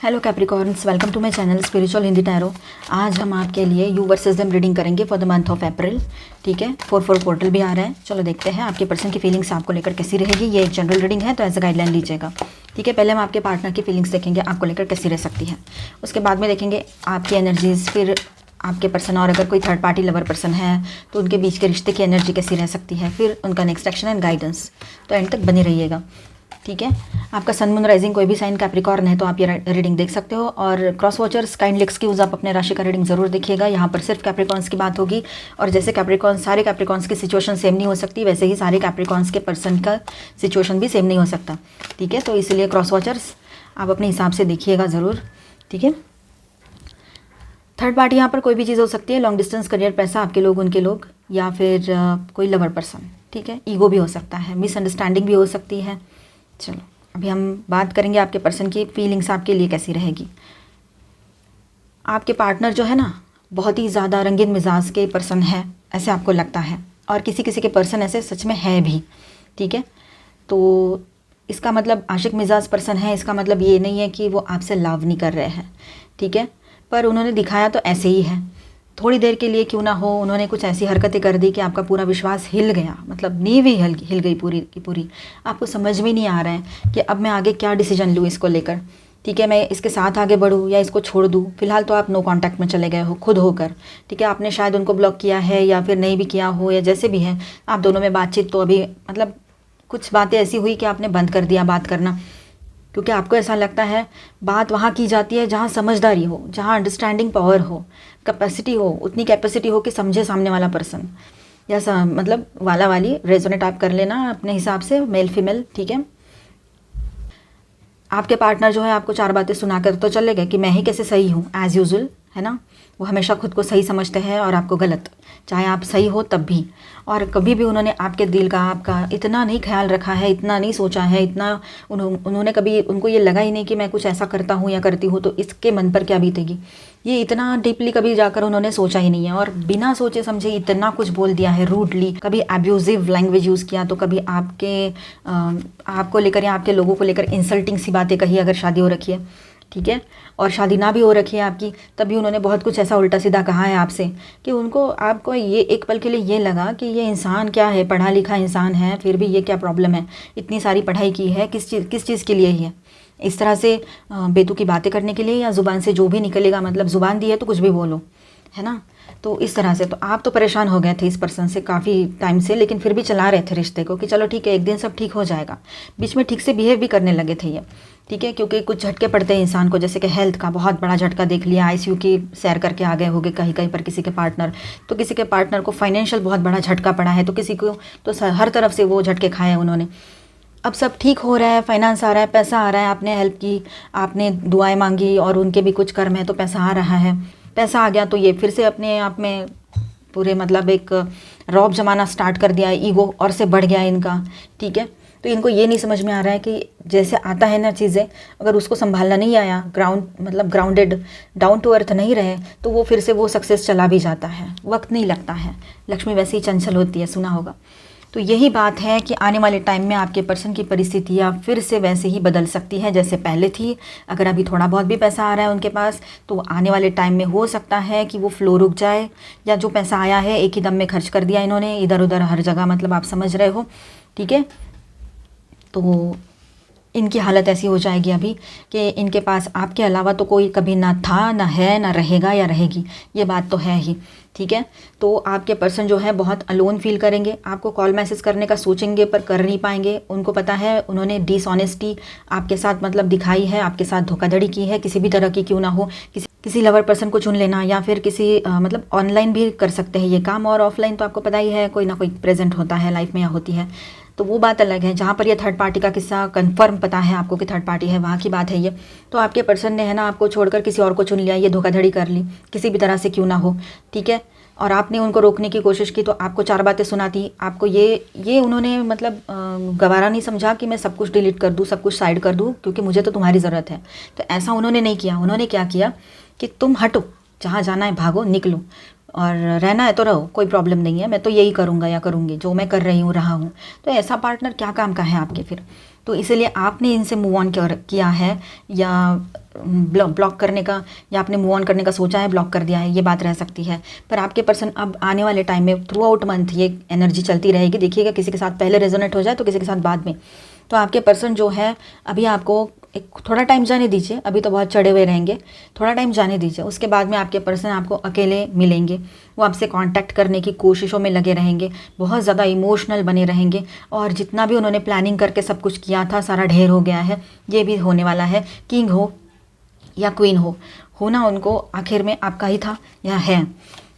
Hello Capricorns, welcome to my channel spiritual Hindi tarot. आज हम आपके लिए यू वर्सेस देम रीडिंग करेंगे for the month of April. ठीक है, 4/4 पोर्टल भी आ रहा है। चलो देखते हैं आपके पर्सन की फीलिंग्स आपको लेकर कैसी रहेगी। ये एक जनरल रीडिंग है तो एज अ गाइडलाइन लीजिएगा। ठीक है, पहले हम आपके पार्टनर की फीलिंग्स देखेंगे आपको लेकर कैसी रह सकती है। उसके बाद में देखेंगे आपकी एनर्जीज, फिर आपके पर्सन और अगर कोई थर्ड पार्टी लवर पर्सन है तो उनके बीच के रिश्ते की एनर्जी कैसी रह सकती है, फिर उनका नेक्स्ट एक्शन एंड गाइडेंस। तो एंड तक बने रहिएगा। ठीक है, आपका सन मून राइजिंग कोई भी साइन कैप्रिकॉर्न है तो आप ये रीडिंग देख सकते हो। और क्रॉस वॉचर्स काइंडली एक्सक्यूज, आप अपने राशि का रीडिंग ज़रूर देखिएगा। यहाँ पर सिर्फ कैप्रिकॉर्न्स की बात होगी और जैसे कैप्रिकॉर्न सारे कैप्रिकॉर्न्स की सिचुएशन सेम नहीं हो सकती, वैसे ही सारे कैप्रिकॉर्न्स के पर्सन का सिचुएशन भी सेम नहीं हो सकता। ठीक है, तो इसलिए क्रॉस वॉचर्स आप अपने हिसाब से देखिएगा ज़रूर। ठीक है, थर्ड पार्टी यहाँ पर कोई भी चीज़ हो सकती है, लॉन्ग डिस्टेंस, करियर, पैसा, आपके लोग उनके लोग, या फिर कोई लवर पर्सन। ठीक है, ईगो भी हो सकता है, मिसअंडरस्टैंडिंग भी हो सकती है। चलो अभी हम बात करेंगे आपके पर्सन की फीलिंग्स आपके लिए कैसी रहेगी। आपके पार्टनर जो है ना, बहुत ही ज़्यादा रंगीन मिजाज के पर्सन है, ऐसे आपको लगता है। और किसी किसी के पर्सन ऐसे सच में है भी। ठीक है, तो इसका मतलब आशिक मिजाज पर्सन है, इसका मतलब ये नहीं है कि वो आपसे लव नहीं कर रहे हैं। ठीक है, पर उन्होंने दिखाया तो ऐसे ही है। थोड़ी देर के लिए क्यों ना हो, उन्होंने कुछ ऐसी हरकतें कर दी कि आपका पूरा विश्वास हिल गया, मतलब नींव ही हिल गई पूरी की पूरी। आपको समझ में नहीं आ रहा है कि अब मैं आगे क्या डिसीजन लूँ इसको लेकर। ठीक है, मैं इसके साथ आगे बढ़ूँ या इसको छोड़ दूँ। फिलहाल तो आप नो कांटेक्ट में चले गए हो खुद होकर। ठीक है, आपने शायद उनको ब्लॉक किया है या फिर नहीं भी किया हो, या जैसे भी है आप दोनों में बातचीत तो अभी मतलब कुछ बातें ऐसी हुई कि आपने बंद कर दिया बात करना, क्योंकि आपको ऐसा लगता है बात वहाँ की जाती है जहाँ समझदारी हो, जहाँ अंडरस्टैंडिंग पावर हो, कैपेसिटी हो, उतनी कैपेसिटी हो कि समझे सामने वाला पर्सन, या मतलब वाला वाली रेजोनेट आप कर लेना अपने हिसाब से, मेल फीमेल। ठीक है, आपके पार्टनर जो है आपको 4 बातें सुनाकर तो चले गए कि मैं ही कैसे सही हूँ, एज़ यूजुअल, है ना। वो हमेशा खुद को सही समझते हैं और आपको गलत, चाहे आप सही हो तब भी। और कभी भी उन्होंने आपके दिल का, आपका इतना नहीं ख्याल रखा है, इतना नहीं सोचा है, इतना उन्होंने कभी, उनको ये लगा ही नहीं कि मैं कुछ ऐसा करता हूँ या करती हूँ तो इसके मन पर क्या बीतेगी, ये इतना डीपली कभी जाकर उन्होंने सोचा ही नहीं है। और बिना सोचे समझे इतना कुछ बोल दिया है, रूडली, कभी एब्यूजिव लैंग्वेज यूज़ किया, तो कभी आपको लेकर या आपके लोगों को लेकर इंसल्टिंग सी बातें कही अगर शादी हो रखी है। ठीक है, और शादी ना भी हो रखी है आपकी, तभी उन्होंने बहुत कुछ ऐसा उल्टा सीधा कहा है आपसे कि उनको, आपको ये एक पल के लिए ये लगा कि ये इंसान क्या है, पढ़ा लिखा इंसान है, फिर भी ये क्या प्रॉब्लम है, इतनी सारी पढ़ाई की है, किस चीज़ के लिए ही है। इस तरह से बेतुकी बातें करने के लिए, या ज़ुबान से जो भी निकलेगा, मतलब ज़ुबान दी है तो कुछ भी बोलो, है ना। तो इस तरह से तो आप तो परेशान हो गए थे इस पर्सन से काफ़ी टाइम से, लेकिन फिर भी चला रहे थे रिश्ते को कि चलो ठीक है एक दिन सब ठीक हो जाएगा। बीच में ठीक से बिहेव भी करने लगे थे ये। ठीक है, क्योंकि कुछ झटके पड़ते हैं इंसान को, जैसे कि हेल्थ का बहुत बड़ा झटका देख लिया, आईसीयू की सैर करके आ गए होंगे कहीं कहीं पर किसी के पार्टनर, तो किसी के पार्टनर को फाइनेंशियल बहुत बड़ा झटका पड़ा है, तो किसी को तो हर तरफ से वो झटके खाए हैं उन्होंने। अब सब ठीक हो रहा है, फाइनेंस आ रहा है, पैसा आ रहा है, आपने हेल्प की, आपने दुआएं मांगी और उनके भी कुछ कर्म है तो पैसा आ रहा है। पैसा आ गया तो ये फिर से अपने आप में पूरे मतलब एक रौब जमाना स्टार्ट कर दिया, ईगो और से बढ़ गया इनका। ठीक है, तो इनको ये नहीं समझ में आ रहा है कि जैसे आता है ना चीज़ें, अगर उसको संभालना नहीं आया, ग्राउंडेड, डाउन टू अर्थ नहीं रहे, तो वो फिर से वो सक्सेस चला भी जाता है, वक्त नहीं लगता है। लक्ष्मी वैसे ही चंचल होती है, सुना होगा। तो यही बात है कि आने वाले टाइम में आपके पर्सन की परिस्थितियाँ फिर से वैसे ही बदल सकती है जैसे पहले थी। अगर अभी थोड़ा बहुत भी पैसा आ रहा है उनके पास, तो आने वाले टाइम में हो सकता है कि वो फ्लो रुक जाए, या जो पैसा आया है एक ही दम में खर्च कर दिया इन्होंने इधर उधर हर जगह, मतलब आप समझ रहे हो। ठीक है, तो इनकी हालत ऐसी हो जाएगी अभी कि इनके पास आपके अलावा तो कोई कभी ना था, ना है, ना रहेगा या रहेगी, ये बात तो है ही। ठीक है, तो आपके पर्सन जो है बहुत अलोन फील करेंगे, आपको कॉल मैसेज करने का सोचेंगे पर कर नहीं पाएंगे। उनको पता है उन्होंने डिसऑनेस्टी आपके साथ मतलब दिखाई है, आपके साथ धोखाधड़ी की है, किसी भी तरह की क्यों ना हो, किसी लवर पर्सन को चुन लेना, या फिर किसी मतलब ऑनलाइन भी कर सकते हैं ये काम, और ऑफलाइन तो आपको पता ही है कोई ना कोई प्रेजेंट होता है लाइफ में या होती है, तो वो बात अलग है। जहाँ पर ये थर्ड पार्टी का किस्सा कंफर्म पता है आपको कि थर्ड पार्टी है, वहाँ की बात है ये। तो आपके पर्सन ने, है ना, आपको छोड़कर किसी और को चुन लिया, ये धोखाधड़ी कर ली किसी भी तरह से क्यों ना हो। ठीक है, और आपने उनको रोकने की कोशिश की तो आपको 4 बातें सुनाती, आपको ये उन्होंने मतलब गवारा नहीं समझा कि मैं सब कुछ डिलीट कर दूँ, सब कुछ साइड कर दूँ, क्योंकि मुझे तो तुम्हारी ज़रूरत है। तो ऐसा उन्होंने नहीं किया। उन्होंने क्या किया कि तुम हटो, जहाँ जाना है भागो, निकलो, और रहना है तो रहो, कोई प्रॉब्लम नहीं है, मैं तो यही करूँगा या करूँगी जो मैं कर रही हूँ, रहा हूँ। तो ऐसा पार्टनर क्या काम का है आपके फिर। तो इसीलिए आपने इनसे मूव ऑन किया है, या ब्लॉक करने का, या आपने मूव ऑन करने का सोचा है, ब्लॉक कर दिया है, ये बात रह सकती है। पर आपके पर्सन अब आने वाले टाइम में थ्रू आउट मंथ ये एनर्जी चलती रहेगी। देखिएगा किसी के साथ पहले रेजोनेट हो जाए तो किसी के साथ बाद में। तो आपके पर्सन जो है अभी आपको एक थोड़ा टाइम जाने दीजिए, अभी तो बहुत चढ़े हुए रहेंगे, थोड़ा टाइम जाने दीजिए। उसके बाद में आपके पर्सन आपको अकेले मिलेंगे, वो आपसे कांटेक्ट करने की कोशिशों में लगे रहेंगे, बहुत ज़्यादा इमोशनल बने रहेंगे, और जितना भी उन्होंने प्लानिंग करके सब कुछ किया था सारा ढेर हो गया है। ये भी होने वाला है, किंग हो या क्वीन हो, होना उनको आखिर में आपका ही था या है,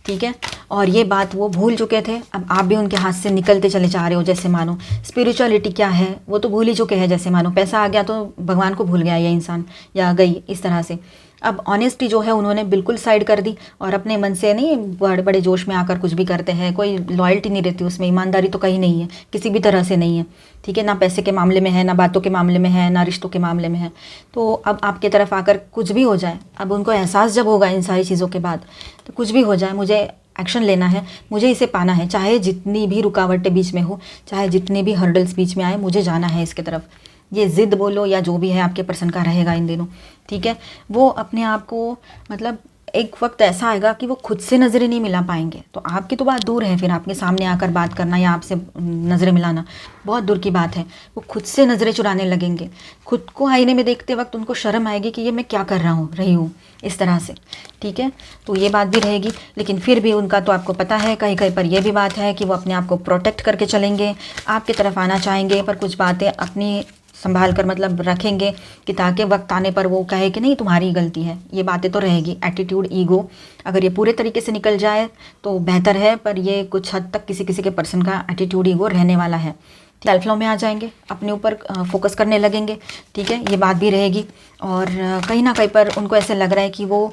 ठीक है। और ये बात वो भूल चुके थे, अब आप भी उनके हाथ से निकलते चले जा रहे हो। जैसे मानो स्पिरिचुअलिटी क्या है वो तो भूल ही चुके हैं, जैसे मानो पैसा आ गया तो भगवान को भूल गया ये इंसान या गई, इस तरह से। अब ऑनेस्टी जो है उन्होंने बिल्कुल साइड कर दी, और अपने मन से नहीं बड़े बड़े जोश में आकर कुछ भी करते हैं, कोई लॉयल्टी नहीं रहती उसमें, ईमानदारी तो कहीं नहीं है, किसी भी तरह से नहीं है, ठीक है। ना पैसे के मामले में है, ना बातों के मामले में है, ना रिश्तों के मामले में है। तो अब आपकी तरफ आकर कुछ भी हो जाए, अब उनको एहसास जब होगा इन सारी चीज़ों के बाद, तो कुछ भी हो जाए मुझे एक्शन लेना है, मुझे इसे पाना है, चाहे जितनी भी रुकावटें बीच में हो, चाहे जितने भी हर्डल्स बीच में आए, मुझे जाना है इसके तरफ। ये ज़िद बोलो या जो भी है आपके पर्सन का रहेगा इन दिनों, ठीक है। वो अपने आप को मतलब एक वक्त ऐसा आएगा कि वो खुद से नज़रें नहीं मिला पाएंगे, तो आपकी तो बात दूर है, फिर आपके सामने आकर बात करना या आपसे नज़रें मिलाना बहुत दूर की बात है। वो खुद से नज़रें चुराने लगेंगे, खुद को आईने में देखते वक्त उनको शर्म आएगी कि ये मैं क्या कर रही हूँ, इस तरह से, ठीक है। तो ये बात भी रहेगी, लेकिन फिर भी उनका तो आपको पता है कहीं कहीं पर यह भी बात है कि वो अपने आप को प्रोटेक्ट करके चलेंगे, आपकी तरफ आना चाहेंगे, पर कुछ बातें अपनी संभाल कर मतलब रखेंगे कि ताकि वक्त आने पर वो कहे कि नहीं तुम्हारी गलती है। ये बातें तो रहेगी, एटीट्यूड, ईगो, अगर ये पूरे तरीके से निकल जाए तो बेहतर है, पर ये कुछ हद तक किसी किसी के पर्सन का एटीट्यूड, ईगो रहने वाला है। सेल्फ फ्लो में आ जाएंगे, अपने ऊपर फोकस करने लगेंगे, ठीक है, ये बात भी रहेगी। और कहीं ना कहीं पर उनको ऐसे लग रहा है कि वो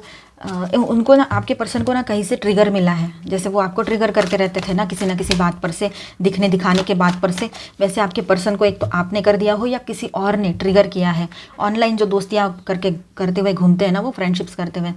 उनको ना आपके पर्सन को ना कहीं से ट्रिगर मिला है, जैसे वो आपको ट्रिगर करते रहते थे ना किसी बात पर से, दिखने दिखाने के बात पर से, वैसे आपके पर्सन को एक तो आपने कर दिया हो या किसी और ने ट्रिगर किया है। ऑनलाइन जो दोस्तियाँ करते हुए घूमते हैं ना, वो फ्रेंडशिप्स करते हुए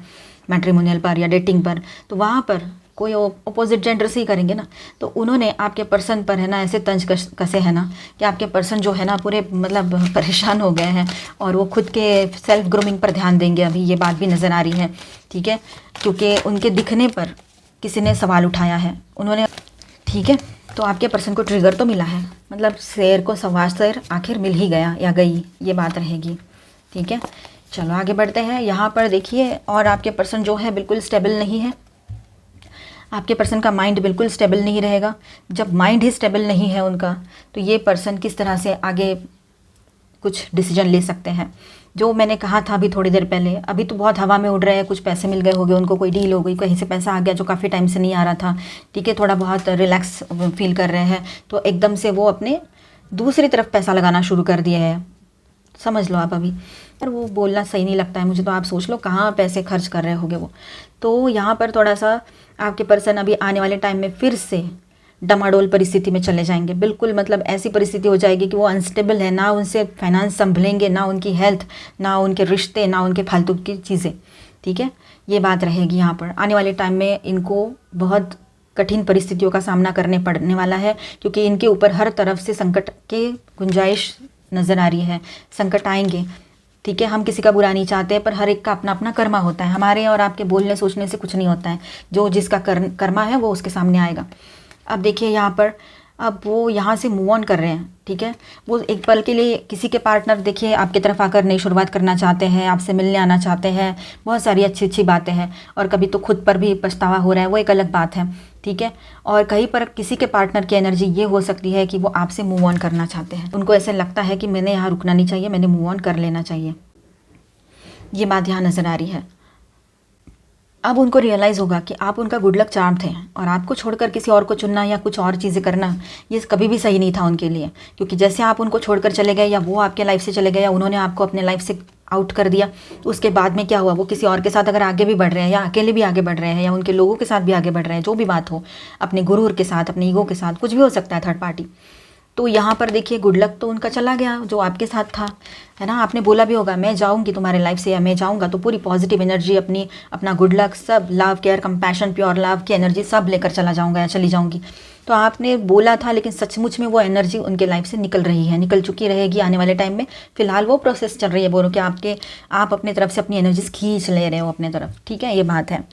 मैट्रिमोनियल पर या डेटिंग पर, तो वहाँ पर कोई अपोजिट जेंडर से ही करेंगे ना, तो उन्होंने आपके पर्सन पर है ना ऐसे तंज कसे है ना कि आपके पर्सन जो है ना पूरे मतलब परेशान हो गए हैं, और वो खुद के सेल्फ ग्रूमिंग पर ध्यान देंगे अभी, ये बात भी नज़र आ रही है, ठीक है। क्योंकि उनके दिखने पर किसी ने सवाल उठाया है उन्होंने, ठीक है। तो आपके पर्सन को ट्रिगर तो मिला है, मतलब शेर को सवा शेर आखिर मिल ही गया या गई, ये बात रहेगी, ठीक है। चलो आगे बढ़ते हैं। यहाँ पर देखिए, और आपके पर्सन जो है बिल्कुल स्टेबल नहीं है, आपके पर्सन का माइंड बिल्कुल स्टेबल नहीं रहेगा। जब माइंड ही स्टेबल नहीं है उनका, तो ये पर्सन किस तरह से आगे कुछ डिसीजन ले सकते हैं। जो मैंने कहा था अभी थोड़ी देर पहले, अभी तो बहुत हवा में उड़ रहे हैं, कुछ पैसे मिल गए होंगे उनको, कोई डील हो गई, कहीं से पैसा आ गया जो काफ़ी टाइम से नहीं आ रहा था, ठीक है, थोड़ा बहुत रिलैक्स फील कर रहे हैं, तो एकदम से वो अपने दूसरी तरफ पैसा लगाना शुरू कर दिया है, समझ लो आप अभी। पर वो बोलना सही नहीं लगता है मुझे, तो आप सोच लो कहाँ पैसे खर्च कर रहे होंगे वो। तो यहाँ पर थोड़ा सा आपके पर्सन अभी आने वाले टाइम में फिर से डमाडोल परिस्थिति में चले जाएंगे, बिल्कुल मतलब ऐसी परिस्थिति हो जाएगी कि वो अनस्टेबल है, ना उनसे फाइनेंस संभलेंगे, ना उनकी हेल्थ, ना उनके रिश्ते, ना उनके फालतू की चीज़ें, ठीक है। ये बात रहेगी यहाँ पर। आने वाले टाइम में इनको बहुत कठिन परिस्थितियों का सामना करने पड़ने वाला है, क्योंकि इनके ऊपर हर तरफ से संकट के गुंजाइश नज़र आ रही है, संकट आएंगे, ठीक है। हम किसी का बुरा नहीं चाहते, पर हर एक का अपना अपना कर्मा होता है, हमारे और आपके बोलने सोचने से कुछ नहीं होता है, जो जिसका कर्मा है वो उसके सामने आएगा। अब देखिए यहाँ पर, अब वो यहाँ से मूव ऑन कर रहे हैं, ठीक है। वो एक पल के लिए किसी के पार्टनर देखिए आपकी तरफ आकर नई शुरुआत करना चाहते हैं, आपसे मिलने आना चाहते हैं, बहुत सारी अच्छी अच्छी बातें हैं, और कभी तो खुद पर भी पछतावा हो रहा है, वो एक अलग बात है, ठीक है। और कहीं पर किसी के पार्टनर की एनर्जी ये हो सकती है कि वो आपसे मूव ऑन करना चाहते हैं, उनको ऐसे लगता है कि मैंने यहाँ रुकना नहीं चाहिए, मैंने मूव ऑन कर लेना चाहिए, ये बात यहाँ नज़र आ रही है। अब उनको रियलाइज़ होगा कि आप उनका गुड लक चार्म थे, और आपको छोड़कर किसी और को चुनना या कुछ और चीज़ें करना ये कभी भी सही नहीं था उनके लिए, क्योंकि जैसे आप उनको छोड़कर चले गए, या वो आपके लाइफ से चले गए, या उन्होंने आपको अपने लाइफ से आउट कर दिया, तो उसके बाद में क्या हुआ, वो किसी और के साथ अगर आगे भी बढ़ रहे हैं, या अकेले भी आगे बढ़ रहे हैं, या उनके लोगों के साथ भी आगे बढ़ रहे हैं, जो भी बात हो, अपने गुरूर के साथ, अपने ईगो के साथ, कुछ भी हो सकता है, थर्ड पार्टी। तो यहाँ पर देखिए गुड लक तो उनका चला गया जो आपके साथ था, है ना। आपने बोला भी होगा मैं जाऊँगी तुम्हारे लाइफ से, या मैं जाऊँगा, तो पूरी पॉजिटिव एनर्जी अपना गुड लक सब, love, care, compassion, pure love की एनर्जी सब लेकर चला जाऊँगा या चली जाऊँगी, तो आपने बोला था, लेकिन सचमुच में वो एनर्जी उनके लाइफ से निकल रही है, निकल चुकी रहेगी आने वाले टाइम में। फिलहाल वो प्रोसेस चल रही है, बोलो कि आप अपनी तरफ से अपनी एनर्जीज खींच ले रहे हो अपने तरफ, ठीक है, ये बात है।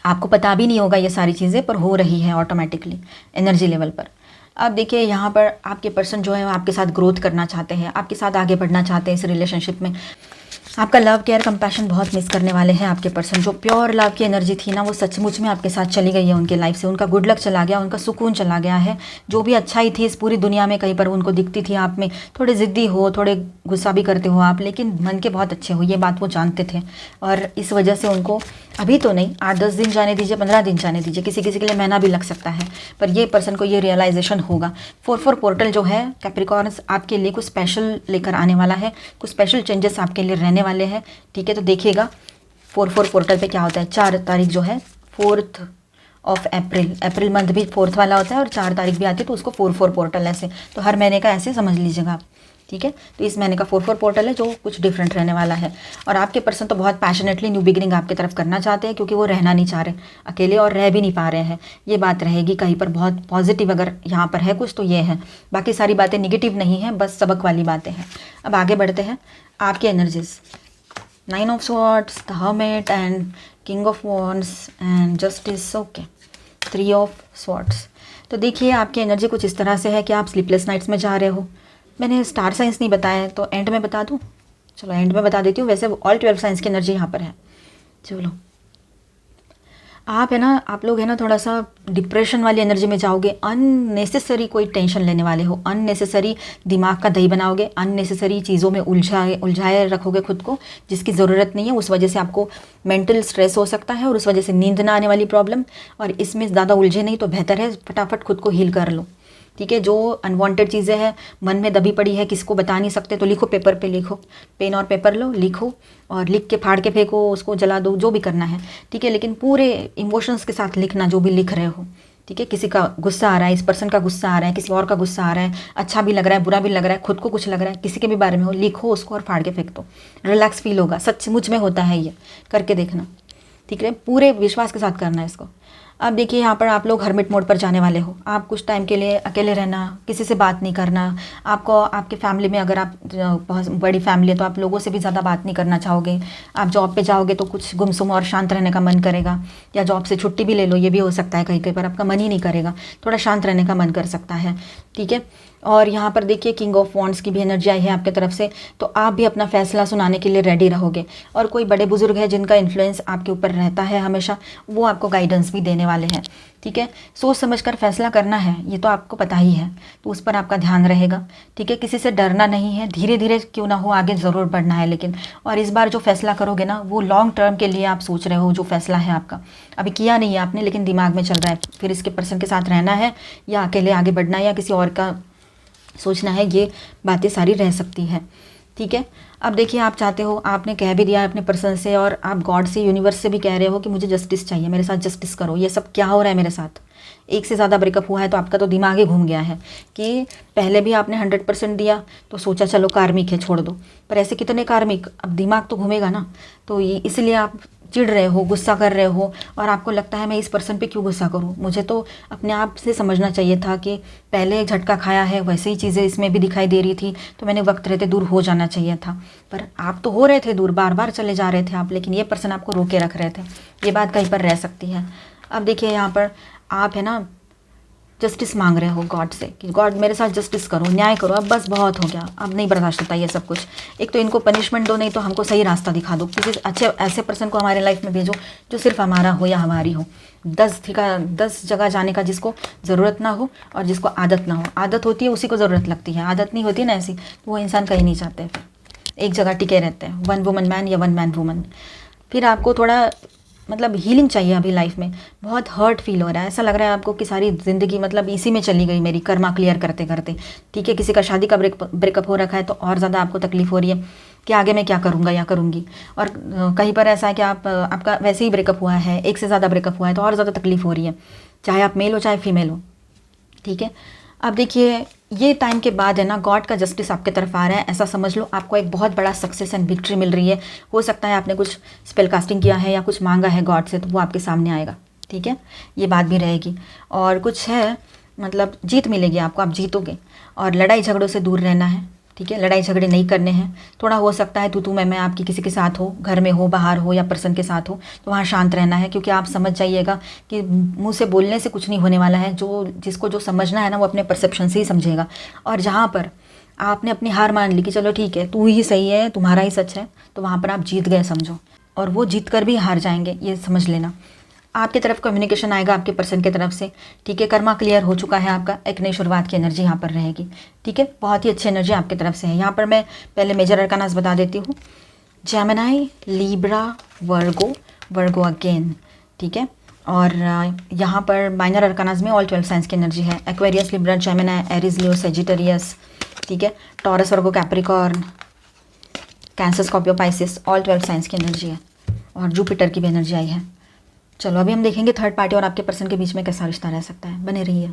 आपको पता भी नहीं होगा ये सारी चीज़ें, पर हो रही है ऑटोमेटिकली एनर्जी लेवल पर। अब देखिए यहाँ पर आपके पर्सन जो है वो आपके साथ ग्रोथ करना चाहते हैं, आपके साथ आगे बढ़ना चाहते हैं इस रिलेशनशिप में। आपका लव केयर कंपैशन बहुत मिस करने वाले हैं आपके पर्सन। जो प्योर लव की एनर्जी थी ना, वो सचमुच में आपके साथ चली गई है उनके लाइफ से। उनका गुड लक चला गया, उनका सुकून चला गया है। जो भी अच्छाई थी इस पूरी दुनिया में कहीं पर उनको दिखती थी आप में, थोड़े ज़िद्दी हो, थोड़े गुस्सा भी करते हो आप, लेकिन मन के बहुत अच्छे हो, ये बात वो जानते थे। और इस वजह से उनको अभी तो नहीं, 8-10 दिन जाने दीजिए, 15 दिन जाने दीजिए, किसी किसी के लिए महीना भी लग सकता है, पर ये पर्सन को ये रियलाइजेशन होगा। 4-4 पोर्टल जो है कैप्रिकॉर्न्स आपके लिए कुछ स्पेशल लेकर आने वाला है, कुछ स्पेशल चेंजेस आपके लिए रहने वाले हैं, ठीक है। तो देखिएगा 4-4 पोर्टल पे क्या होता है। 4 तारीख जो है 4th ऑफ अप्रैल मंथ भी 4th वाला होता है, और 4 तारीख भी आती है, तो उसको 4-4 पोर्टल ऐसे, तो हर महीने का ऐसे समझ लीजिएगा आप, ठीक है। तो इस महीने का 4-4 पोर्टल है जो कुछ डिफरेंट रहने वाला है। और आपके पर्सन तो बहुत पैशनेटली न्यू बिगिनिंग आपकी तरफ करना चाहते हैं, क्योंकि वो रहना नहीं चाह रहे अकेले, और रह भी नहीं पा रहे हैं। ये बात रहेगी कहीं पर बहुत पॉजिटिव, अगर यहाँ पर है कुछ तो ये है, बाकी सारी बातें निगेटिव नहीं हैं, बस सबक वाली बातें हैं। अब आगे बढ़ते हैं। आपकी energies 9 of swords, the hermit and king of wands and justice, okay, 3 of swords. तो देखिए आपकी एनर्जी कुछ इस तरह से है कि आप स्लीपलेस नाइट्स में जा रहे हो। मैंने स्टार साइंस नहीं बताया, तो एंड में बता दूँ, चलो एंड में बता देती हूँ। वैसे ऑल 12 साइंस की एनर्जी यहाँ पर है। चलो आप है ना, आप लोग है ना थोड़ा सा डिप्रेशन वाली एनर्जी में जाओगे। अननेसेसरी कोई टेंशन लेने वाले हो, अननेसेसरी दिमाग का दही बनाओगे, अननेसेसरी चीज़ों में उलझाए रखोगे खुद को, जिसकी ज़रूरत नहीं है। उस वजह से आपको मेंटल स्ट्रेस हो सकता है, और उस वजह से नींद ना आने वाली प्रॉब्लम। और इसमें ज़्यादा उलझे नहीं तो बेहतर है, फटाफट खुद को हील कर लो, ठीक है। जो अनवांटेड चीज़ें हैं मन में दबी पड़ी है, किसको बता नहीं सकते, तो लिखो, पेपर पे लिखो, पेन और पेपर लो, लिखो, और लिख के फाड़ के फेंको, उसको जला दो, जो भी करना है, ठीक है। लेकिन पूरे इमोशंस के साथ लिखना जो भी लिख रहे हो, ठीक है। किसी का गुस्सा आ रहा है, इस पर्सन का गुस्सा आ रहा है, किसी और का गुस्सा आ रहा है, अच्छा भी लग रहा है, बुरा भी लग रहा है, खुद को कुछ लग रहा है, किसी के भी बारे में हो, लिखो उसको और फाड़ के फेंक दो। रिलैक्स फील होगा, सचमुच में होता है, ये करके देखना, ठीक है। पूरे विश्वास के साथ करना है इसको। अब देखिए यहाँ पर आप लोग हर्मिट मोड पर जाने वाले हो। आप कुछ टाइम के लिए अकेले रहना, किसी से बात नहीं करना। आपको आपके फैमिली में, अगर आप बहुत बड़ी फैमिली है तो आप लोगों से भी ज़्यादा बात नहीं करना चाहोगे। आप जॉब पे जाओगे तो कुछ गुमसुम और शांत रहने का मन करेगा, या जॉब से छुट्टी भी ले लो, ये भी हो सकता है। कहीं कहीं पर आपका मन ही नहीं करेगा, थोड़ा शांत रहने का मन कर सकता है, ठीक है। और यहाँ पर देखिए किंग ऑफ वॉन्ड्स की भी एनर्जी आई है आपकी तरफ से, तो आप भी अपना फैसला सुनाने के लिए रेडी रहोगे। और कोई बड़े बुजुर्ग है जिनका इन्फ्लुएंस आपके ऊपर रहता है हमेशा, वो आपको गाइडेंस भी देने वाले हैं, ठीक है। सोच समझकर फैसला करना है, ये तो आपको पता ही है, तो उस पर आपका ध्यान रहेगा, ठीक है। किसी से डरना नहीं है, धीरे धीरे क्यों ना हो आगे ज़रूर बढ़ना है लेकिन। और इस बार जो फैसला करोगे ना, वो लॉन्ग टर्म के लिए आप सोच रहे हो। जो फैसला है आपका अभी किया नहीं है आपने, लेकिन दिमाग में चल रहा है, फिर इसके पर्सन के साथ रहना है या अकेले आगे बढ़ना है या किसी और का सोचना है, ये बातें सारी रह सकती है, ठीक है। अब देखिए आप चाहते हो, आपने कह भी दिया है अपने पर्सन से, और आप गॉड से, यूनिवर्स से भी कह रहे हो कि मुझे जस्टिस चाहिए, मेरे साथ जस्टिस करो। ये सब क्या हो रहा है मेरे साथ? एक से ज़्यादा ब्रेकअप हुआ है, तो आपका तो दिमाग ही घूम गया है कि पहले भी आपने 100% दिया तो सोचा चलो कार्मिक है छोड़ दो, पर ऐसे कितने कार्मिक, अब दिमाग तो घूमेगा ना। तो ये इसलिए आप चिढ़ रहे हो, गुस्सा कर रहे हो, और आपको लगता है मैं इस पर्सन पे क्यों गुस्सा करूं, मुझे तो अपने आप से समझना चाहिए था कि पहले एक झटका खाया है, वैसे ही चीज़ें इसमें भी दिखाई दे रही थी, तो मैंने वक्त रहते दूर हो जाना चाहिए था। पर आप तो हो रहे थे दूर, बार बार चले जा रहे थे आप, लेकिन ये पर्सन आपको रोके रख रहे थे। ये बात कहीं पर रह सकती है। अब देखिए यहाँ पर आप है ना जस्टिस मांग रहे हो गॉड से कि गॉड मेरे साथ जस्टिस करो, न्याय करो, अब बस बहुत हो गया, अब नहीं बर्दाश्त होता ये सब कुछ। एक तो इनको पनिशमेंट दो, नहीं तो हमको सही रास्ता दिखा दो, किसी अच्छे ऐसे पर्सन को हमारे लाइफ में भेजो जो सिर्फ हमारा हो या हमारी हो। 10 जगह जाने का जिसको ज़रूरत ना हो और जिसको आदत ना हो। आदत होती है उसी को ज़रूरत लगती है, आदत नहीं होती ना ऐसी, तो वो इंसान कहीं नहीं चाहते, फिर एक जगह टिके रहते हैं, 1 वुमन मैन या 1 मैन वुमन। फिर आपको थोड़ा मतलब हीलिंग चाहिए अभी लाइफ में, बहुत हर्ट फील हो रहा है, ऐसा लग रहा है आपको कि सारी ज़िंदगी मतलब इसी में चली गई मेरी, कर्मा क्लियर करते करते, ठीक है। किसी का शादी का ब्रेकअप हो रखा है तो और ज़्यादा आपको तकलीफ़ हो रही है कि आगे मैं क्या करूँगा या करूँगी। और कहीं पर ऐसा है कि आपका वैसे ही ब्रेकअप हुआ है, एक से ज़्यादा ब्रेकअप हुआ है, तो और ज़्यादा तकलीफ़ हो रही है, चाहे आप मेल हो चाहे फीमेल हो, ठीक है। अब देखिए ये टाइम के बाद है ना गॉड का जस्टिस आपके तरफ आ रहा है, ऐसा समझ लो। आपको एक बहुत बड़ा सक्सेस एंड विक्ट्री मिल रही है। हो सकता है आपने कुछ स्पेल कास्टिंग किया है या कुछ मांगा है गॉड से, तो वो आपके सामने आएगा, ठीक है, ये बात भी रहेगी। और कुछ है मतलब जीत मिलेगी आपको, आप जीतोगे। और लड़ाई झगड़ों से दूर रहना है, ठीक है, लड़ाई झगड़े नहीं करने हैं। थोड़ा हो सकता है तू मैं आपकी किसी के साथ हो, घर में हो, बाहर हो या पर्सन के साथ हो, तो वहाँ शांत रहना है, क्योंकि आप समझ जाइएगा कि मुंह से बोलने से कुछ नहीं होने वाला है। जिसको जो समझना है ना, वो अपने परसेप्शन से ही समझेगा। और जहाँ पर आपने अपनी हार मान ली कि चलो ठीक है, तू ही सही है, तुम्हारा ही सच है, तो वहाँ पर आप जीत गए समझो। और वो जीत कर भी हार जाएंगे, ये समझ लेना। आपकी तरफ कम्युनिकेशन आएगा आपके पर्सन की तरफ से, ठीक है। कर्मा क्लियर हो चुका है आपका, एक नई शुरुआत की एनर्जी यहाँ पर रहेगी, ठीक है। बहुत ही अच्छी एनर्जी आपकी तरफ से है। यहाँ पर मैं पहले मेजर अरकानास बता देती हूँ। जेमिनी, लीब्रा, वर्गो अगेन, ठीक है। और यहाँ पर माइनर अरकानास में ऑल 12 साइंस की एनर्जी है। Aquarius, Libra, Gemini, Aries, Leo, Sagittarius, ठीक है। Taurus, Virgo, Capricorn, Cancer, Scorpio, Pisces, all 12 signs की एनर्जी है। और जुपिटर की भी एनर्जी आई है। चलो अभी हम देखेंगे थर्ड पार्टी और आपके पर्सन के बीच में कैसा रिश्ता रह सकता है। बने रहिए।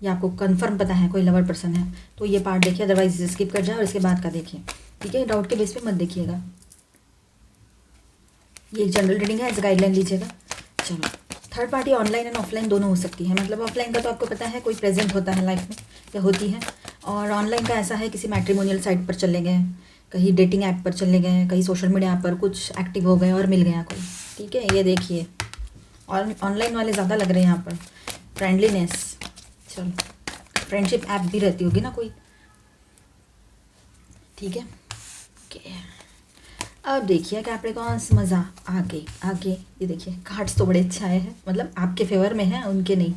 ये आपको कंफर्म पता है कोई लवर पर्सन है तो ये पार्ट देखिए, अदरवाइज स्किप कर जाए और इसके बाद का देखिए, ठीक है। डाउट के बेस पे मत देखिएगा। ये एक जनरल रीडिंग है, एज गाइडलाइन लीजिएगा। चलो, third party online and offline दोनों हो सकती है। मतलब ऑफलाइन का तो आपको पता है, कोई प्रेजेंट होता है लाइफ में या होती है। और ऑनलाइन का ऐसा है, किसी मैट्रिमोनियल साइट पर चले गए, कहीं डेटिंग ऐप पर चले गए, कहीं सोशल मीडिया पर कुछ एक्टिव हो गए और मिल गया कोई, ठीक है। ये देखिए, और ऑनलाइन वाले ज़्यादा लग रहे हैं यहाँ पर। फ्रेंडलीनेस, चलो फ्रेंडशिप ऐप भी रहती होगी ना कोई, ठीक है। ओके, अब देखिए कैप्रिकॉर्न्स, मज़ा आगे आगे। ये देखिए कार्ड्स तो बड़े अच्छे आए हैं, मतलब आपके फेवर में है, उनके नहीं।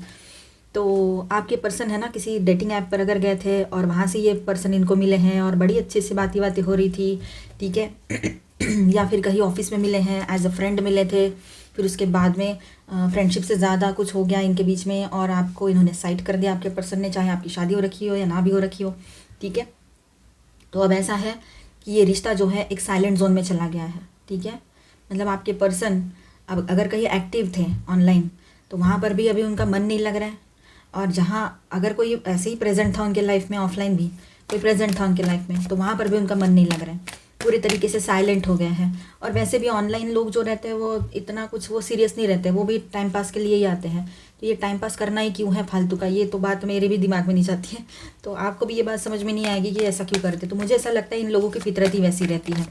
तो आपके पर्सन है ना, किसी डेटिंग ऐप पर अगर गए थे और वहाँ से ये पर्सन इनको मिले हैं और बड़ी अच्छे से बातें हो रही थी, ठीक है। या फिर कहीं ऑफिस में मिले हैं, एज अ फ्रेंड मिले थे, फिर उसके बाद में फ्रेंडशिप से ज़्यादा कुछ हो गया इनके बीच में और आपको इन्होंने साइड कर दिया आपके पर्सन ने, चाहे आपकी शादी हो रखी हो या ना भी हो रखी हो, ठीक है। तो अब ऐसा है कि ये रिश्ता जो है एक साइलेंट जोन में चला गया है, ठीक है। मतलब आपके पर्सन अब अगर कहीं एक्टिव थे ऑनलाइन तो वहाँ पर भी अभी उनका मन नहीं लग रहा है। और जहाँ अगर कोई ऐसे ही प्रेजेंट था उनके लाइफ में, ऑफलाइन भी कोई प्रेजेंट था उनके लाइफ में, तो वहाँ पर भी उनका मन नहीं लग रहा है, पूरी तरीके से साइलेंट हो गया है। और वैसे भी ऑनलाइन लोग जो रहते हैं वो इतना कुछ वो सीरियस नहीं रहते, वो भी टाइम पास के लिए ही आते हैं। तो ये टाइम पास करना ही क्यों है फालतू का, ये तो बात मेरे भी दिमाग में नहीं जाती है। तो आपको भी ये बात समझ में नहीं आएगी कि ऐसा क्यों करते। तो मुझे ऐसा लगता है इन लोगों की फितरत ही वैसी रहती है,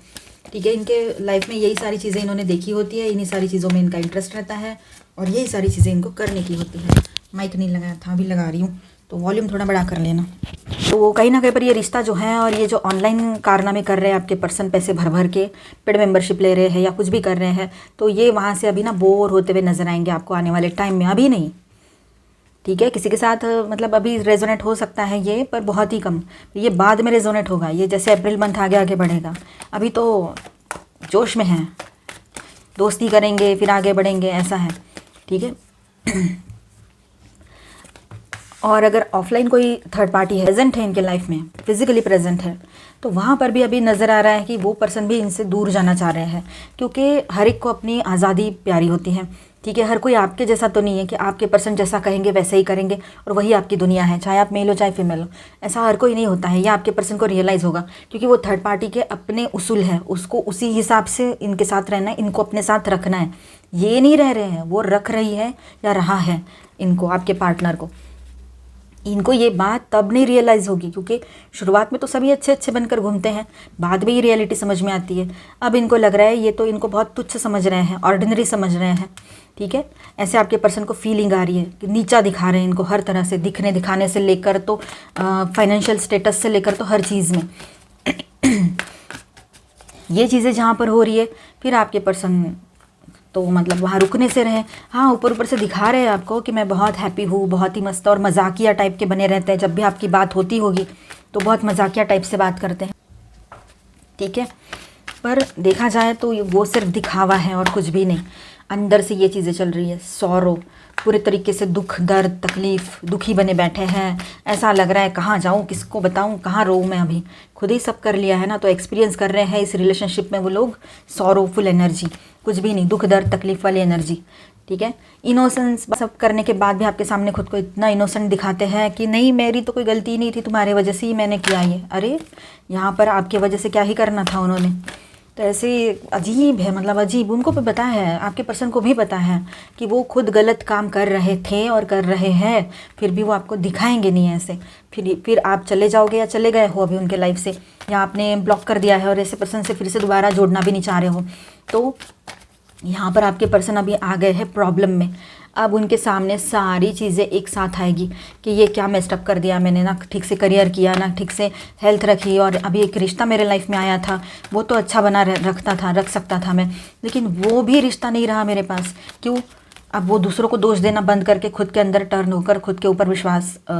ठीक है। इनके लाइफ में यही सारी चीज़ें इन्होंने देखी होती है, इन्हीं सारी चीज़ों में इनका इंटरेस्ट रहता है और यही सारी चीज़ें इनको करने की होती है। माइक नहीं लगाया था, अभी लगा रही हूँ, तो वॉल्यूम थोड़ा बड़ा कर लेना। तो कहीं ना कहीं पर ये रिश्ता जो है और ये जो ऑनलाइन कारनामे कर रहे हैं आपके पर्सन, पैसे भर भर के पेड मेंबरशिप ले रहे हैं या कुछ भी कर रहे हैं, तो ये वहाँ से अभी ना बोर होते हुए नजर आएंगे आपको आने वाले टाइम में। अभी नहीं, ठीक है। किसी के साथ मतलब अभी रेजोनेट हो सकता है ये, पर बहुत ही कम। ये बाद में रेजोनेट होगा, ये जैसे अप्रैल मंथ आगे आगे बढ़ेगा। अभी तो जोश में है, दोस्ती करेंगे फिर आगे बढ़ेंगे, ऐसा है, ठीक है। और अगर ऑफलाइन कोई थर्ड पार्टी है, प्रेजेंट है इनके लाइफ में, फिजिकली प्रेजेंट है, तो वहाँ पर भी अभी नज़र आ रहा है कि वो पर्सन भी इनसे दूर जाना चाह रहे हैं। क्योंकि हर एक को अपनी आज़ादी प्यारी होती है, ठीक है। हर कोई आपके जैसा तो नहीं है कि आपके पर्सन जैसा कहेंगे वैसे ही करेंगे और वही आपकी दुनिया है, चाहे आप मेल हो चाहे फीमेल हो। ऐसा हर कोई नहीं होता है, ये आपके पर्सन को रियलाइज़ होगा, क्योंकि वो थर्ड पार्टी के अपने उसूल है, उसको उसी हिसाब से इनके साथ रहना है, इनको अपने साथ रखना है। ये नहीं रह रहे हैं, वो रख रही है या रहा है इनको, आपके पार्टनर को। इनको ये बात तब नहीं रियलाइज़ होगी क्योंकि शुरुआत में तो सभी अच्छे अच्छे बनकर घूमते हैं, बाद में ही रियलिटी समझ में आती है। अब इनको लग रहा है ये तो इनको बहुत तुच्छ समझ रहे हैं, ऑर्डिनरी समझ रहे हैं, ठीक है। ऐसे आपके पर्सन को फीलिंग आ रही है कि नीचा दिखा रहे हैं इनको हर तरह से, दिखने दिखाने से लेकर तो फाइनेंशियल स्टेटस से लेकर तो हर चीज़ में। ये चीज़ें जहाँ पर हो रही है, फिर आपके पर्सन तो मतलब वहाँ रुकने से रहे। हाँ, ऊपर ऊपर से दिखा रहे हैं आपको कि मैं बहुत हैप्पी हूँ, बहुत ही मस्त, और मजाकिया टाइप के बने रहते हैं। जब भी आपकी बात होती होगी तो बहुत मजाकिया टाइप से बात करते हैं, ठीक है। पर देखा जाए तो वो सिर्फ दिखावा है और कुछ भी नहीं। अंदर से ये चीज़ें चल रही है, सौरो पूरे तरीके से दुख, दर्द, तकलीफ़, दुखी बने बैठे हैं। ऐसा लग रहा है कहाँ जाऊँ, किसको बताऊँ, कहाँ रोऊँ मैं। अभी खुद ही सब कर लिया है ना, तो एक्सपीरियंस कर रहे हैं इस रिलेशनशिप में वो लोग सॉरोफुल एनर्जी, कुछ भी नहीं, दुख, दर्द, तकलीफ़ वाली एनर्जी, ठीक है। इनोसेंस सब करने के बाद भी आपके सामने खुद को इतना इनोसेंट दिखाते हैं कि नहीं मेरी तो कोई गलती नहीं थी, तुम्हारे वजह से ही मैंने किया ये। अरे यहाँ पर आपके वजह से क्या ही करना था उन्होंने, तो ऐसे अजीब है, मतलब अजीब, उनको भी पता है, आपके पर्सन को भी पता है कि वो खुद गलत काम कर रहे थे और कर रहे हैं, फिर भी वो आपको दिखाएंगे नहीं ऐसे। फिर आप चले जाओगे या चले गए हो अभी उनके लाइफ से, या आपने ब्लॉक कर दिया है और ऐसे पर्सन से फिर से दोबारा जोड़ना भी नहीं चाह रहे हो। तो यहाँ पर आपके पर्सन अभी आ गए हैं प्रॉब्लम में। अब उनके सामने सारी चीज़ें एक साथ आएगी कि ये क्या मेस्टअप कर दिया मैंने, ना ठीक से करियर किया, ना ठीक से हेल्थ रखी, और अभी एक रिश्ता मेरे लाइफ में आया था, वो तो अच्छा बना रख सकता था मैं, लेकिन वो भी रिश्ता नहीं रहा मेरे पास। क्यों? अब वो दूसरों को दोष देना बंद करके खुद के अंदर टर्न होकर खुद के ऊपर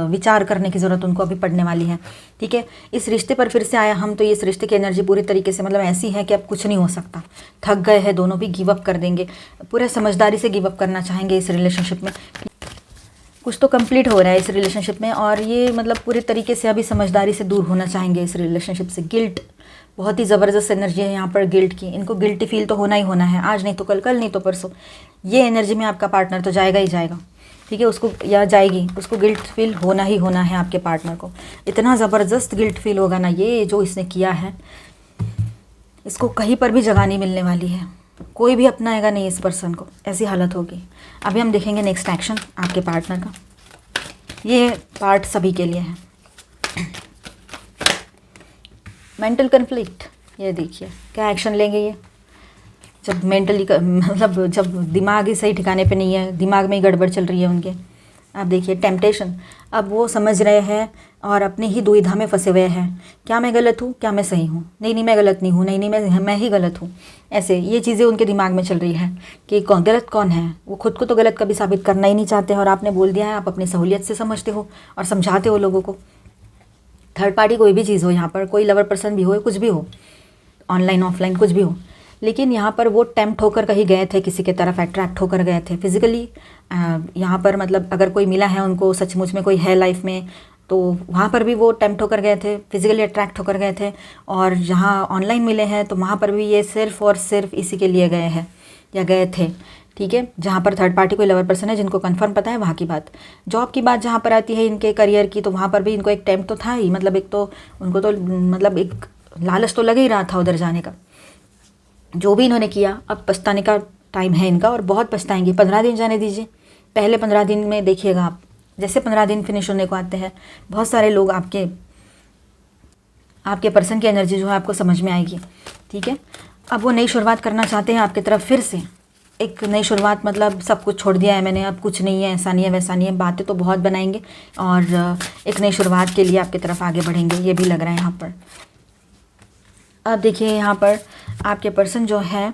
विचार करने की ज़रूरत उनको अभी पड़ने वाली है। ठीक है, इस रिश्ते पर फिर से आया हम, तो इस रिश्ते की एनर्जी पूरी तरीके से मतलब ऐसी है कि अब कुछ नहीं हो सकता, थक गए हैं दोनों भी, गिव अप कर देंगे, पूरे समझदारी से गिव अप करना चाहेंगे इस रिलेशनशिप में। कुछ तो कंप्लीट हो रहा है इस रिलेशनशिप में, और ये मतलब पूरे तरीके से अभी समझदारी से दूर होना चाहेंगे इस रिलेशनशिप से। गिल्ट, बहुत ही ज़बरदस्त एनर्जी है यहाँ पर गिल्ट की, इनको गिल्टी फील तो होना ही होना है, आज नहीं तो कल, कल नहीं तो परसों। ये एनर्जी में आपका पार्टनर तो जाएगा ही जाएगा, ठीक है, उसको या जाएगी, उसको गिल्ट फील होना ही होना है आपके पार्टनर को। इतना ज़बरदस्त गिल्ट फील होगा ना, ये जो इसने किया है इसको कहीं पर भी जगह नहीं मिलने वाली है, कोई भी अपनाएगा नहीं इस पर्सन को, ऐसी हालत होगी। अभी हम देखेंगे नेक्स्ट एक्शन आपके पार्टनर का, ये पार्ट सभी के लिए है। मेंटल कन्फ्लिक्ट, ये देखिए क्या एक्शन लेंगे ये, जब मेंटली मतलब जब दिमाग ही सही ठिकाने पे नहीं है, दिमाग में ही गड़बड़ चल रही है उनके। आप देखिए टेम्पटेशन, अब वो समझ रहे हैं और अपनी ही दुविधा में फंसे हुए हैं, क्या मैं गलत हूँ, क्या मैं सही हूँ, नहीं नहीं मैं गलत नहीं हूँ, नहीं नहीं मैं ही गलत हूँ। ऐसे ये चीज़ें उनके दिमाग में चल रही है कि कौन गलत कौन है। वो खुद को तो गलत कभी साबित करना ही नहीं चाहते हैं, और आपने बोल दिया है, आप अपनी सहूलियत से समझते हो और समझाते हो लोगों को। थर्ड पार्टी कोई भी चीज़ हो, यहाँ पर कोई लवर पर्सन भी हो, कुछ भी हो, ऑनलाइन ऑफलाइन कुछ भी हो, लेकिन यहाँ पर वो टेम्प्ट होकर कहीं गए थे, किसी के तरफ अट्रैक्ट होकर गए थे फिजिकली। यहाँ पर मतलब अगर कोई मिला है उनको, सचमुच में कोई है लाइफ में, तो वहाँ पर भी वो टेम्प्ट होकर गए थे, फिजिकली अट्रैक्ट होकर गए थे। और जहाँ ऑनलाइन मिले हैं तो वहाँ पर भी ये सिर्फ और सिर्फ इसी के लिए गए हैं या गए थे। ठीक है, जहाँ पर थर्ड पार्टी कोई लवर पर्सन है जिनको कंफर्म पता है, वहाँ की बात। जॉब की बात जहाँ पर आती है इनके करियर की, तो वहाँ पर भी इनको एक टेम्प्ट तो था ही, मतलब एक तो उनको तो मतलब एक लालच तो लग ही रहा था उधर जाने का। जो भी इन्होंने किया, अब पछताने का टाइम है इनका, और बहुत पछताएंगे। 15 दिन जाने दीजिए, पहले 15 दिन में देखिएगा आप, जैसे 15 दिन फिनिश होने को आते हैं, बहुत सारे लोग आपके पर्सन की एनर्जी जो है आपको समझ में आएगी। ठीक है, अब वो नई शुरुआत करना चाहते हैं आपकी तरफ, फिर से एक नई शुरुआत, मतलब सब कुछ छोड़ दिया है मैंने, अब कुछ नहीं है, ऐसा नहीं है वैसा नहीं है, बातें तो बहुत बनाएंगे और एक नई शुरुआत के लिए आपकी तरफ आगे बढ़ेंगे, ये भी लग रहा है यहाँ पर। अब देखिए यहाँ पर आपके पर्सन जो है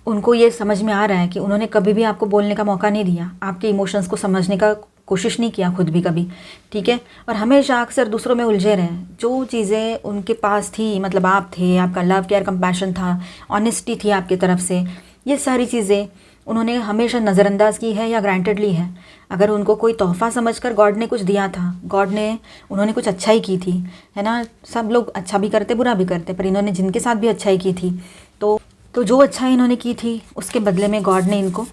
उनको ये समझ में आ रहा है कि उन्होंने कभी भी आपको बोलने का मौका नहीं दिया, आपके इमोशंस को समझने का कोशिश नहीं किया खुद भी कभी। ठीक है, और हमेशा अक्सर दूसरों में उलझे रहे। जो चीज़ें उनके पास थी, मतलब आप थे, आपका लव केयर कंपैशन था, ऑनेस्टी थी आपकी तरफ से, ये सारी चीज़ें उन्होंने हमेशा नज़रअंदाज की है या ग्रांटेड ली है। अगर उनको कोई तोहफ़ा समझकर गॉड ने कुछ दिया था, उन्होंने कुछ अच्छा ही की थी, है ना। सब लोग अच्छा भी करते बुरा भी करते, पर इन्होंने जिनके साथ भी अच्छाई की थी, तो जो अच्छाई इन्होंने की थी उसके बदले में गॉड ने इनको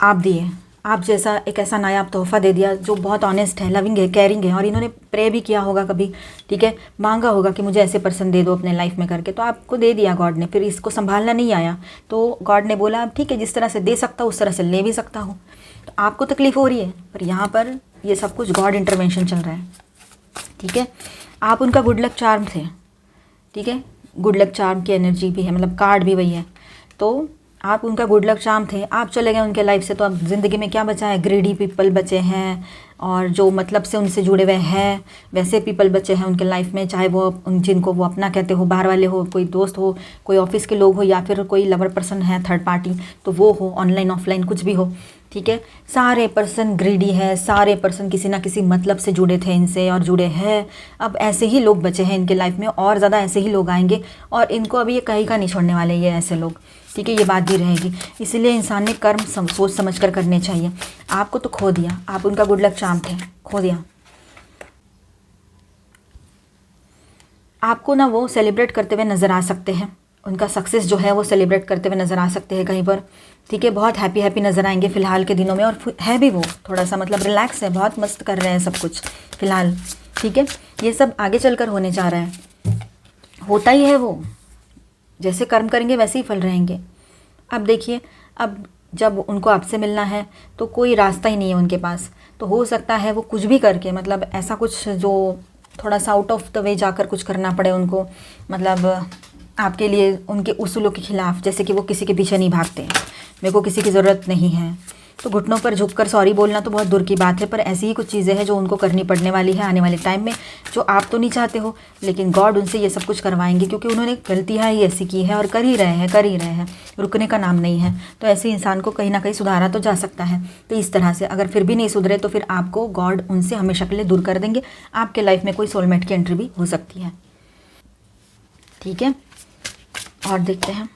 आप दिए, आप जैसा एक ऐसा नायाब तोहफ़ा दे दिया जो बहुत ऑनेस्ट है, लविंग है, केयरिंग है। और इन्होंने प्रे भी किया होगा कभी, ठीक है, मांगा होगा कि मुझे ऐसे पर्सन दे दो अपने लाइफ में करके, तो आपको दे दिया गॉड ने। फिर इसको संभालना नहीं आया तो गॉड ने बोला अब ठीक है, जिस तरह से दे सकता हूँ उस तरह से ले भी सकता हूँ। तो आपको तकलीफ़ हो रही है, पर यहाँ पर ये सब कुछ गॉड इंटरवेंशन चल रहा है। ठीक है, आप उनका गुड लक चार्म थे। ठीक है, गुड लक चार्म की एनर्जी भी है, मतलब कार्ड भी वही है। तो आप उनका गुड लक चार्म थे, आप चले गए उनके लाइफ से, तो अब ज़िंदगी में क्या बचा है? ग्रीडी पीपल बचे हैं, और जो मतलब से उनसे जुड़े हुए हैं वैसे पीपल बचे हैं उनके लाइफ में, चाहे वो जिनको वो अपना कहते हो, बाहर वाले हो, कोई दोस्त हो, कोई ऑफिस के लोग हो, या फिर कोई लवर पर्सन है थर्ड पार्टी, तो वो हो, ऑनलाइन ऑफलाइन कुछ भी हो। ठीक है, सारे पर्सन ग्रीडी है, सारे पर्सन किसी ना किसी मतलब से जुड़े थे इनसे और जुड़े हैं। अब ऐसे ही लोग बचे हैं इनके लाइफ में, और ज़्यादा ऐसे ही लोग आएंगे, और इनको अभी ये कहीं का नहीं छोड़ने वाले ये ऐसे लोग। ठीक है, ये बात भी रहेगी, इसीलिए इंसान ने कर्म सोच समझ कर करने चाहिए। आपको तो खो दिया, आप उनका गुड लक चार्म थे, खो दिया। आपको ना वो सेलिब्रेट करते हुए नज़र आ सकते हैं, उनका सक्सेस जो है वो सेलिब्रेट करते हुए नज़र आ सकते हैं कहीं पर। ठीक है, बहुत हैप्पी हैप्पी नज़र आएंगे फ़िलहाल के दिनों में, और है भी वो थोड़ा सा मतलब रिलैक्स है, बहुत मस्त कर रहे हैं सब कुछ फ़िलहाल। ठीक है, ये सब आगे चलकर होने जा रहा है, होता ही है वो, जैसे कर्म करेंगे वैसे ही फल रहेंगे। अब देखिए, अब जब उनको आपसे मिलना है तो कोई रास्ता ही नहीं है उनके पास, तो हो सकता है वो कुछ भी करके, मतलब ऐसा कुछ जो थोड़ा सा आउट ऑफ द वे जाकर कुछ करना पड़े उनको, मतलब आपके लिए उनके उसूलों के खिलाफ, जैसे कि वो किसी के पीछे नहीं भागते हैं, मेरे को किसी की ज़रूरत नहीं है, तो घुटनों पर झुककर सॉरी बोलना तो बहुत दूर की बात है, पर ऐसी ही कुछ चीज़ें हैं जो उनको करनी पड़ने वाली है आने वाले टाइम में, जो आप तो नहीं चाहते हो, लेकिन गॉड उनसे ये सब कुछ करवाएंगे, क्योंकि उन्होंने गलतियाँ ही ऐसी की है और कर ही रहे हैं, रुकने का नाम नहीं है। तो ऐसे इंसान को कहीं ना कहीं सुधारा तो जा सकता है। तो इस तरह से अगर फिर भी नहीं सुधरे तो फिर आपको गॉड उनसे हमेशा के लिए दूर कर देंगे। आपके लाइफ में कोई सोलमेट की एंट्री भी हो सकती है। ठीक है, और देखते हैं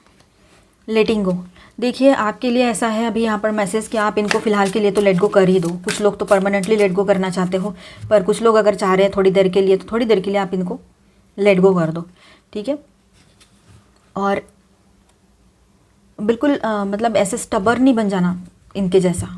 लेटिंग गो। देखिए, आपके लिए ऐसा है अभी यहाँ पर मैसेज कि आप इनको फ़िलहाल के लिए तो लेट गो कर ही दो। कुछ लोग तो परमानेंटली लेट गो करना चाहते हो, पर कुछ लोग अगर चाह रहे हैं थोड़ी देर के लिए, तो थोड़ी देर के लिए आप इनको लेट गो कर दो। ठीक है, और बिल्कुल मतलब ऐसे स्टबर्न नहीं बन जाना इनके जैसा,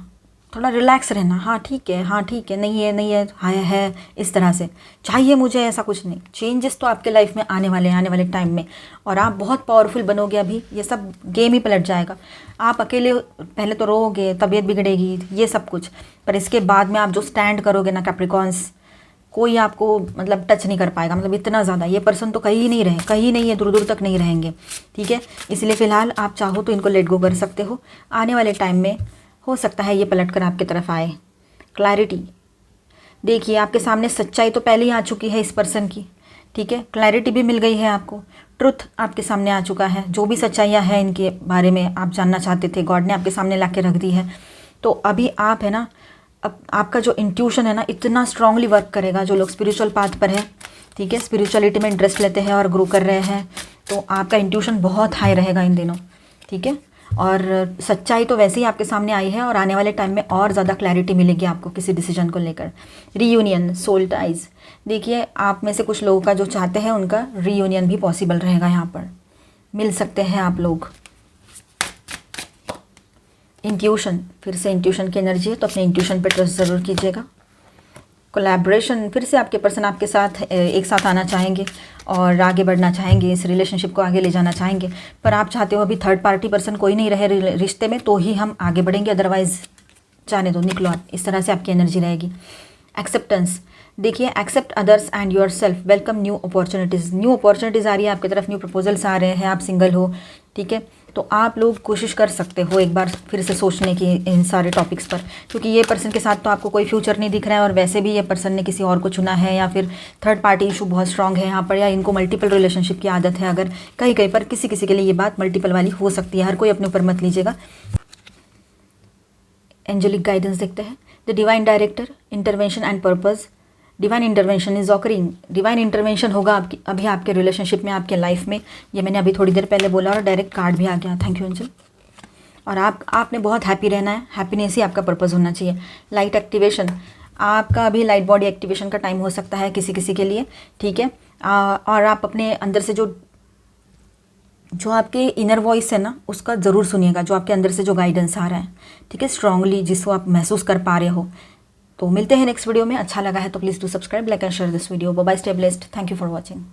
थोड़ा रिलैक्स रहना। हाँ ठीक है, हाँ ठीक है, नहीं है, हाँ है, इस तरह से चाहिए मुझे, ऐसा कुछ नहीं। चेंजेस तो आपके लाइफ में आने वाले टाइम में, और आप बहुत पावरफुल बनोगे। अभी ये सब गेम ही पलट जाएगा। आप अकेले पहले तो रोओगे, तबीयत बिगड़ेगी, ये सब कुछ, पर इसके बाद में आप जो स्टैंड करोगे ना कैप्रिकॉर्न्स, कोई आपको मतलब टच नहीं कर पाएगा। मतलब इतना ज़्यादा ये पर्सन तो कहीं नहीं है, दूर दूर तक नहीं रहेंगे। ठीक है, इसलिए फ़िलहाल आप चाहो तो इनको लेट गो कर सकते हो। आने वाले टाइम में हो सकता है ये पलट कर आपकी तरफ आए। क्लैरिटी, देखिए आपके सामने सच्चाई तो पहले ही आ चुकी है इस पर्सन की। ठीक है, क्लैरिटी भी मिल गई है आपको, ट्रुथ आपके सामने आ चुका है। जो भी सच्चाइयाँ हैं इनके बारे में आप जानना चाहते थे, गॉड ने आपके सामने ला के रख दी है। तो अभी आप है ना, अब आपका जो इंट्यूशन है ना इतना स्ट्रांगली वर्क करेगा। जो लोग स्पिरिचुअल पाथ पर है, ठीक है, स्पिरिचुअलिटी में इंटरेस्ट लेते हैं और ग्रो कर रहे हैं, तो आपका इंट्यूशन बहुत हाई रहेगा इन दिनों। ठीक है, और सच्चाई तो वैसे ही आपके सामने आई है, और आने वाले टाइम में और ज़्यादा क्लैरिटी मिलेगी आपको किसी डिसीजन को लेकर। रीयूनियन, सोल टाइज, देखिए आप में से कुछ लोगों का जो चाहते हैं उनका रीयूनियन भी पॉसिबल रहेगा। यहाँ पर मिल सकते हैं आप लोग। इंट्यूशन, फिर से इंट्यूशन की एनर्जी है, तो अपने इंट्यूशन पर ट्रस्ट ज़रूर कीजिएगा। कोलैबोरेशन, फिर से आपके पर्सन आपके साथ एक साथ आना चाहेंगे और आगे बढ़ना चाहेंगे, इस रिलेशनशिप को आगे ले जाना चाहेंगे, पर आप चाहते हो अभी थर्ड पार्टी पर्सन कोई नहीं रहे रिश्ते में, तो ही हम आगे बढ़ेंगे, अदरवाइज़ जाने दो, निकलो आप। इस तरह से आपकी एनर्जी रहेगी। एक्सेप्टेंस, देखिए accept others and yourself, welcome new opportunities आ रही है आपकी तरफ, न्यू प्रपोजल्स आ रहे हैं। आप सिंगल हो, ठीक है, तो आप लोग कोशिश कर सकते हो एक बार फिर से सोचने की इन सारे टॉपिक्स पर, क्योंकि ये पर्सन के साथ तो आपको कोई फ्यूचर नहीं दिख रहा है, और वैसे भी ये पर्सन ने किसी और को चुना है, या फिर थर्ड पार्टी इशू बहुत स्ट्रांग है यहाँ पर, या इनको मल्टीपल रिलेशनशिप की आदत है। अगर कहीं पर किसी के लिए ये बात मल्टीपल वाली हो सकती है, हर कोई अपने ऊपर मत लीजिएगा। एंजेलिक गाइडेंस देखते हैं। The divine director, intervention and purpose, divine intervention is occurring. Divine intervention होगा अभी आपके रिलेशनशिप में, आपके लाइफ में। ये मैंने अभी थोड़ी देर पहले बोला, और डायरेक्ट कार्ड भी आ गया। Thank you angel. और आपने बहुत हैप्पी रहना है, हैप्पीनेस ही आपका पर्पज़ होना चाहिए। लाइट एक्टिवेशन, आपका अभी लाइट बॉडी एक्टिवेशन का टाइम हो सकता है किसी के लिए। ठीक है, और आप अपने अंदर से जो आपके इनर वॉइस है ना, उसका ज़रूर सुनिएगा, जो आपके अंदर से जो गाइडेंस आ रहा है, ठीक है, स्ट्रांगली, जिसको आप महसूस कर पा रहे हो। तो मिलते हैं नेक्स्ट वीडियो में। अच्छा लगा है तो please do subscribe, like and share this video. Bye bye, stay blessed, thank you for watching.